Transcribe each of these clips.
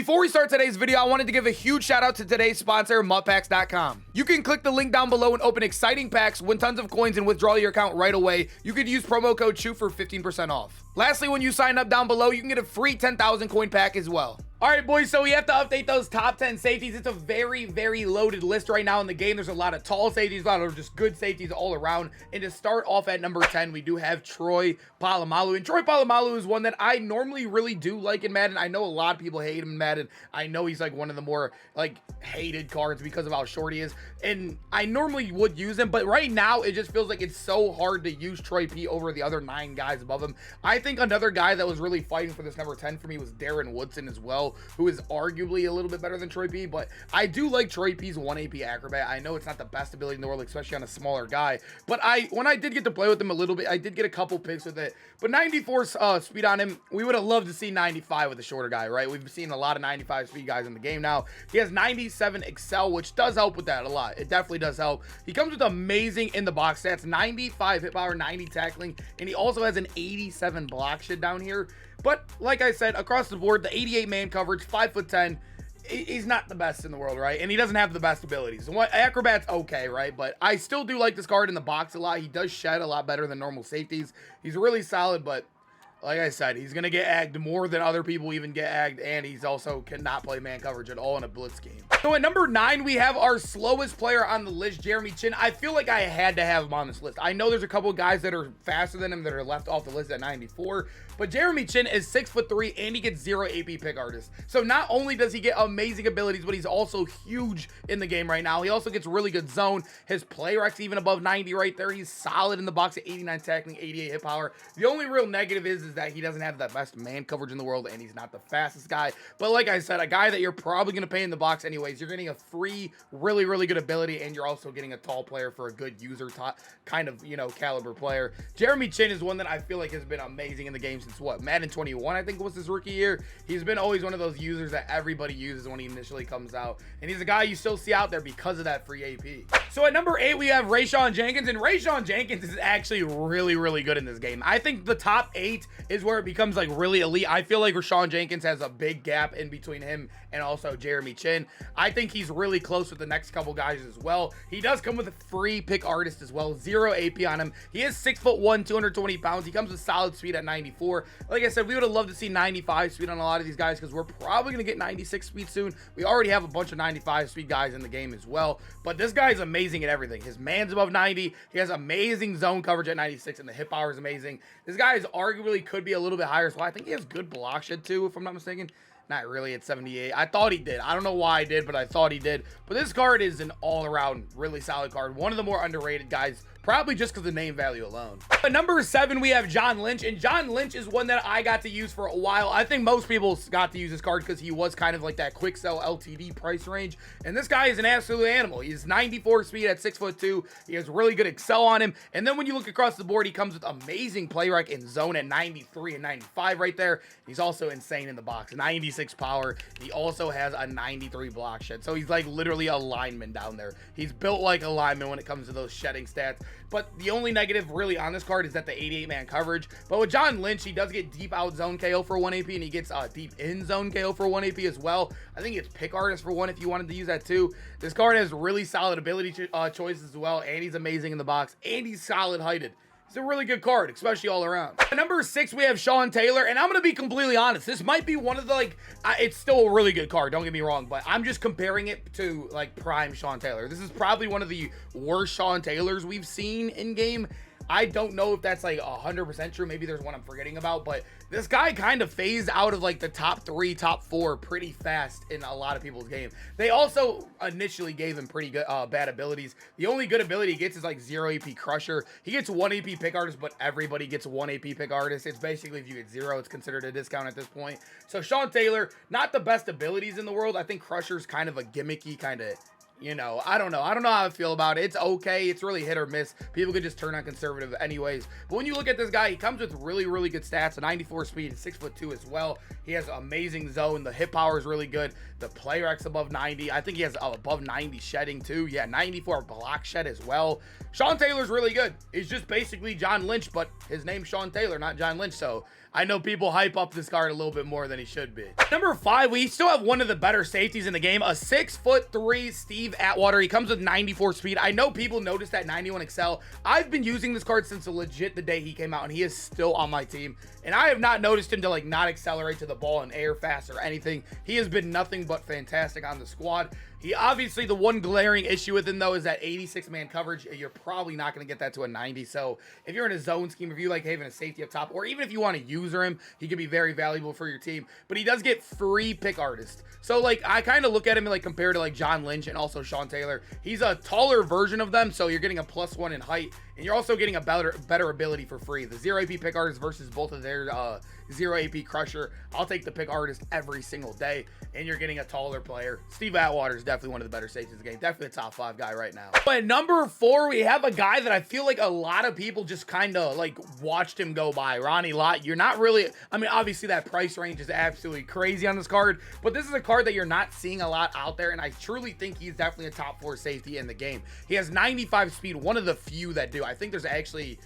Before we start today's video, I wanted to give a huge shout out to today's sponsor, MutPacks.com. You can click the link down below and open exciting packs, win tons of coins, and withdraw your account right away. You could use promo code CHU for 15% off. Lastly, when you sign up down below, you can get a free 10,000 coin pack as well. All right, boys, so we have to update those top 10 safeties. It's a very, very loaded list right now in the game. There's a lot of tall safeties, a lot of just good safeties all around. And to start off at number 10, we do have Troy Polamalu. And Troy Polamalu is one that I normally really do like in Madden. I know a lot of people hate him in Madden. I know he's like one of the more like hated cards because of how short he is. And I normally would use him, but right now it just feels like it's so hard to use Troy P over the other 9 guys above him. I think another guy that was really fighting for this number 10 for me was Darren Woodson as well, who is arguably a little bit better than Troy P, but I do like Troy P's 1 AP acrobat. I know it's not the best ability in the world, especially on a smaller guy, but when I did get to play with him a little bit, I did get a couple picks with it. But 94 speed on him, we would have loved to see 95 with a shorter guy, right? We've seen a lot of 95 speed guys in the game now. He has 97 excel, which does help with that a lot. It definitely does help. He comes with amazing in the box stats, 95 hit power, 90 tackling, and he also has an 87 block shit down here. But like I said, across the board, the 88 man coverage, 5'10", he's not the best in the world, right? And he doesn't have the best abilities. What acrobat's okay, right? But I still do like this card in the box a lot. He does shed a lot better than normal safeties. He's really solid, but like I said, he's going to get agged more than other people even get agged, and he's also cannot play man coverage at all in a blitz game. So at number 9, we have our slowest player on the list, Jeremy Chinn. I feel like I had to have him on this list. I know there's a couple of guys that are faster than him that are left off the list at 94, but Jeremy Chinn is 6'3", and he gets 0 AP pick artist. So not only does he get amazing abilities, but he's also huge in the game right now. He also gets really good zone. His play rec's even above 90 right there. He's solid in the box at 89 tackling, 88 hit power. The only real negative is that he doesn't have the best man coverage in the world, and he's not the fastest guy. But like I said, a guy that you're probably going to pay in the box anyways. You're getting a free, really, really good ability, and you're also getting a tall player for a good user kind of, you know, caliber player. Jeremy Chinn is one that I feel like has been amazing in the game since what, Madden 21, I think was his rookie year. He's been always one of those users that everybody uses when he initially comes out, and he's a guy you still see out there because of that free AP. So at number 8, we have Rayshawn Jenkins, and Rayshawn Jenkins is actually really, really good in this game. I think the top 8 is where it becomes like really elite. I feel like Rayshawn Jenkins has a big gap in between him and also Jeremy Chinn. I think he's really close with the next couple guys as well. He does come with a free pick artist as well, 0 AP on him. He is 6'1", 220 pounds. He comes with solid speed at 94. Like I said, we would have loved to see 95 speed on a lot of these guys because we're probably going to get 96 speed soon. We already have a bunch of 95 speed guys in the game as well, but this guy is amazing at everything. His man's above 90. He has amazing zone coverage at 96, and the hip power is amazing. This guy is arguably could be a little bit higher as well. I think he has good block shed too, if I'm not mistaken. Not really at 78. I thought he did. I don't know why I did, but I thought he did. But this card is an all-around really solid card. One of the more underrated guys, probably just because of the name value alone. At number 7, we have John Lynch, and John Lynch is one that I got to use for a while. I think most people got to use this card because he was kind of like that quick sell LTD price range, and this guy is an absolute animal. He's 94 speed at 6'2". He has really good excel on him, and then when you look across the board, he comes with amazing play rec and zone at 93 and 95 right there. He's also insane in the box, 96 power. He also has a 93 block shed, so he's like literally a lineman down there. He's built like a lineman when it comes to those shedding stats. But the only negative really on this card is that the 88 man coverage. But with John Lynch, he does get deep out zone KO for 1 AP, and he gets deep in zone KO for 1 AP as well. I think it's pick artist for 1 if you wanted to use that too. This card has really solid ability choices as well, and he's amazing in the box, and he's solid heighted. It's a really good card, especially all around. At number 6, we have Sean Taylor, and I'm going to be completely honest. This might be one of the, like, it's still a really good card, don't get me wrong, but I'm just comparing it to, like, prime Sean Taylor. This is probably one of the worst Sean Taylors we've seen in-game. I don't know if that's like 100% true. Maybe there's one I'm forgetting about, but this guy kind of phased out of like the top 3, top 4 pretty fast in a lot of people's game. They also initially gave him pretty good, bad abilities. The only good ability he gets is like 0 AP Crusher. He gets 1 AP Pick Artist, but everybody gets 1 AP Pick Artist. It's basically if you get 0, it's considered a discount at this point. So Sean Taylor, not the best abilities in the world. I think Crusher's kind of a gimmicky kind of, you know, I don't know how I feel about it. It's okay. It's really hit or miss. People could just turn on conservative anyways. But when you look at this guy, he comes with really, really good stats. A 94 speed, 6'2" as well. He has amazing zone. The hit power is really good. The play rec's above 90. I think he has above 90 shedding too. Yeah, 94 block shed as well. Sean Taylor's really good. He's just basically John Lynch, but his name's Sean Taylor, not John Lynch. So I know people hype up this card a little bit more than he should be. Number 5, we still have one of the better safeties in the game, a 6'3" Steve Atwater. He comes with 94 speed. I know people noticed that 91 Excel. I've been using this card since legit the day he came out, and he is still on my team. And I have not noticed him to like not accelerate to the ball in air fast or anything. He has been nothing but fantastic on the squad. He obviously, the one glaring issue with him though is that 86-man coverage. You're probably not going to get that to a 90. So if you're in a zone scheme, if you like having a safety up top, or even if you want to user him, he could be very valuable for your team. But he does get free pick artist. So like I kind of look at him like compared to like John Lynch and also Sean Taylor. He's a taller version of them, so you're getting a +1 in height, and you're also getting a better ability for free. The 0 AP pick artist versus both of their 0 AP crusher. I'll take the pick artist every single day, and you're getting a taller player. Steve Atwater is definitely one of the better safeties in the game. Definitely a top 5 guy right now. But number 4, we have a guy that I feel like a lot of people just kind of like watched him go by. Ronnie Lott. You're not really, I mean, obviously that price range is absolutely crazy on this card, but this is a card that you're not seeing a lot out there, and I truly think he's definitely a top 4 safety in the game. He has 95 speed, one of the few that do. I think there's actually,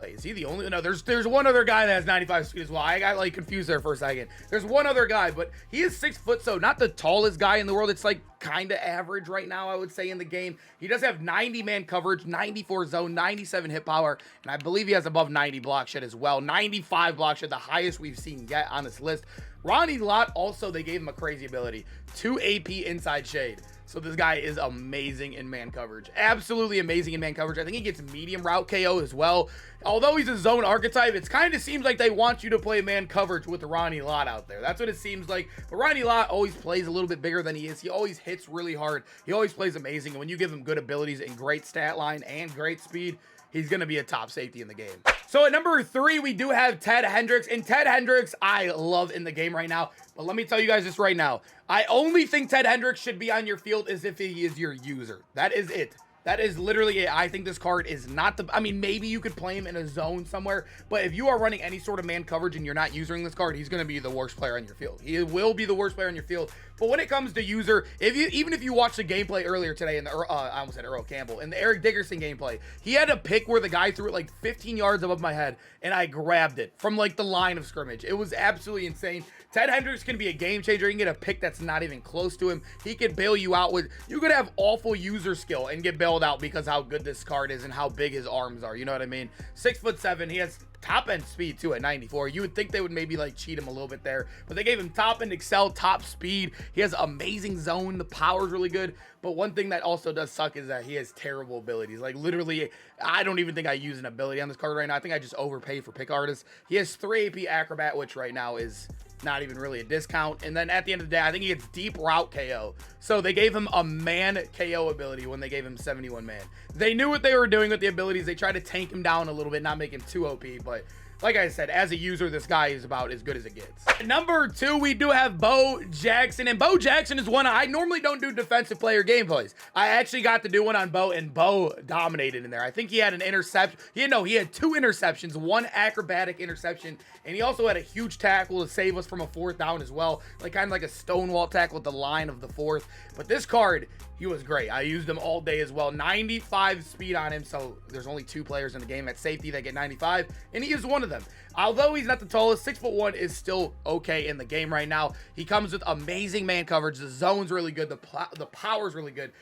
is he the only? No, there's one other guy that has 95 speed as well. I got like confused there for a second. There's one other guy, but he is 6 foot, so not the tallest guy in the world. It's like kind of average right now, I would say, in the game. He does have 90-man coverage, 94 zone, 97 hit power, and I believe he has above 90 block shed as well. 95 block shed, the highest we've seen yet on this list. Ronnie Lott, also, they gave him a crazy ability. 2 AP inside shade. So this guy is amazing in man coverage. Absolutely amazing in man coverage. I think he gets medium route KO as well. Although he's a zone archetype, it kind of seems like they want you to play man coverage with Ronnie Lott out there. That's what it seems like. But Ronnie Lott always plays a little bit bigger than he is. He always hits really hard. He always plays amazing. And when you give him good abilities and great stat line and great speed, he's going to be a top safety in the game. So at number 3, we do have Ted Hendricks. And Ted Hendricks, I love in the game right now. But let me tell you guys this right now. I only think Ted Hendricks should be on your field as if he is your user. That is it. That is literally it. I think this card is not the, I mean, maybe you could play him in a zone somewhere, but if you are running any sort of man coverage and you're not using this card, he's going to be the worst player on your field. He will be the worst player on your field. But when it comes to user, even if you watched the gameplay earlier today in the, I almost said Earl Campbell, in the Eric Dickerson gameplay, he had a pick where the guy threw it like 15 yards above my head, and I grabbed it from like the line of scrimmage. It was absolutely insane. Ted Hendricks can be a game changer. He can get a pick that's not even close to him. He could bail you out with, you could have awful user skill and get bailed out because how good this card is and how big his arms are. You know what I mean? 6'7". He has top end speed too at 94. You would think they would maybe like cheat him a little bit there, but they gave him top end excel, top speed. He has amazing zone. The power is really good. But one thing that also does suck is that he has terrible abilities. Like literally, I don't even think I use an ability on this card right now. I think I just overpay for pick artists. He has 3 AP acrobat, which right now is not even really a discount. And then at the end of the day, I think he gets deep route KO. So they gave him a man KO ability when they gave him 71 man. They knew what they were doing with the abilities. They tried to tank him down a little bit, not make him too OP, but like I said, as a user, this guy is about as good as it gets. At number 2, we do have Bo Jackson. And Bo Jackson is one, I normally don't do defensive player gameplays. I actually got to do one on Bo, and Bo dominated in there. I think he had an interception. He had 2 interceptions, 1 acrobatic interception, and he also had a huge tackle to save us from a 4th down as well. Like kind of like a stonewall tackle at the line of the 4th. But this card, he was great. I used him all day as well. 95 speed on him, so there's only 2 players in the game at safety that get 95, and he is one of them. Although he's not the tallest, 6'1" is still okay in the game right now. He comes with amazing man coverage. The zone's really good. The power's really good.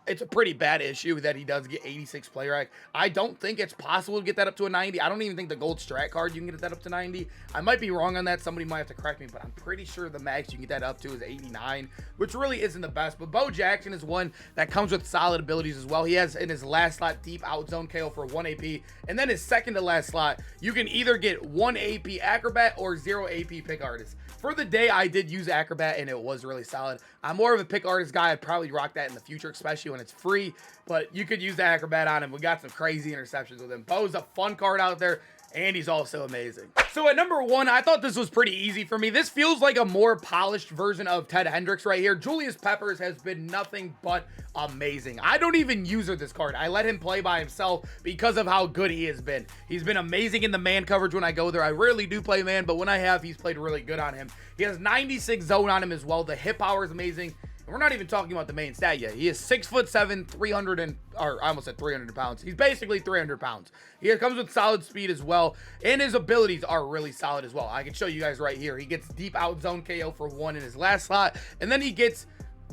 It's a pretty bad issue that he does get 86 player act. I don't think it's possible to get that up to a 90. I don't even think the gold strat card you can get that up to 90. I might be wrong on that. Somebody might have to correct me, but I'm pretty sure the max you can get that up to is 89, which really isn't the best. But Bo Jackson is one that comes with solid abilities as well. He has in his last slot deep out zone KO for 1 AP, and then his second to last slot, you can either get 1 AP acrobat or 0 AP pick artist. For the day, I did use acrobat, and it was really solid. I'm more of a pick artist guy. I'd probably rock that in the future, especially when it's free, but you could use the acrobat on him. We got some crazy interceptions with him. Bo's a fun card out there, and he's also amazing. So at number 1, I thought this was pretty easy for me. This feels like a more polished version of Ted Hendricks right here. Julius Peppers has been nothing but amazing. I don't even use this card. I let him play by himself because of how good he has been. He's been amazing in the man coverage when I go there. I rarely do play man, but when I have, he's played really good on him. He has 96 zone on him as well. The hit power is amazing. We're not even talking about the main stat yet. He is 6'7", 300 and, or I almost said 300 pounds. He's basically 300 pounds. He comes with solid speed as well, and his abilities are really solid as well. I can show you guys right here. He gets deep out zone KO for 1 in his last slot, and then he gets,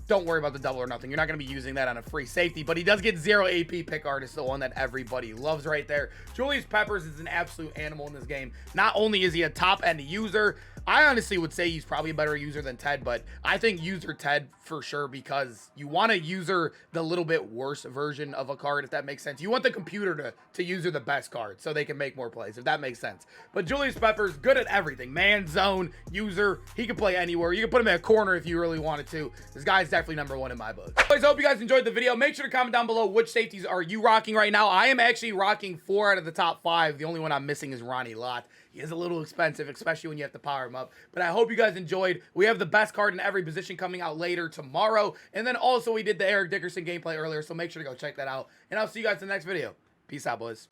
don't worry about the double or nothing. You're not going to be using that on a free safety, but he does get 0 AP pick artist, the one that everybody loves right there. Julius Peppers is an absolute animal in this game. Not only is he a top end user, I honestly would say he's probably a better user than Ted, but I think user Ted for sure, because you want to user the little bit worse version of a card, if that makes sense. You want the computer to user the best card so they can make more plays, if that makes sense. But Julius Peppers, good at everything. Man, zone, user, he can play anywhere. You can put him in a corner if you really wanted to. This guy's definitely number 1 in my book. Anyways, I hope you guys enjoyed the video. Make sure to comment down below which safeties are you rocking right now. I am actually rocking 4 out of the top 5. The only one I'm missing is Ronnie Lott. He is a little expensive, especially when you have to power him up. But I hope you guys enjoyed. We have the best card in every position coming out later tomorrow. And then also we did the Eric Dickerson gameplay earlier, so make sure to go check that out. And I'll see you guys in the next video. Peace out, boys.